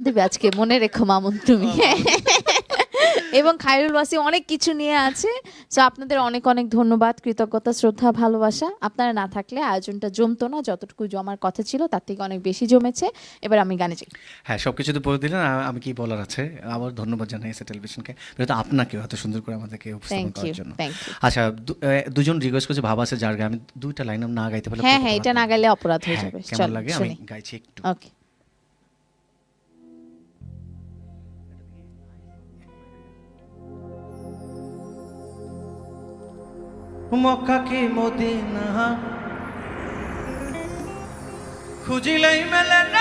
দিবে আজকে, মনে রেখো মামুন তুমি। এবং খায়রুল ওয়াসি অনেক কিছু নিয়ে আছে। সো আপনাদের অনেক অনেক ধন্যবাদ, কৃতজ্ঞতা, শ্রদ্ধা, ভালোবাসা। আপনারা না থাকলে আয়োজনটা জমতো না, যতটুকু জমার কথা ছিল তার থেকে অনেক বেশি জমেছে। এবার আমি গানে যাই। হ্যাঁ, সবকিছু তো বলে দিলেন। আমি কি বলার আছে? আবার ধন্যবাদ জানাই এসএ টেলিভিশনকে, যেহেতু আপনাকেও এত সুন্দর করে আমাদেরকে উপস্থাপন থ্যাংক ইউ, করার জন্য। Thank you. আচ্ছা, দুজন রিকোয়েস্ট করছে, ভাবা আছে যার গায়ে আমি ২ টা লাইন না গাইতে পারলে হ্যাঁ হ্যাঁ, প্রতিফলন এটা না পাবো। গেলে অপরাধ হয়ে হ্যাঁ, যাবে। কেমন চল লাগে আমি শুনি। গাইছি একটু। ওকে। মক্কা কি মদিনা খুঁজিলেই মেলে না,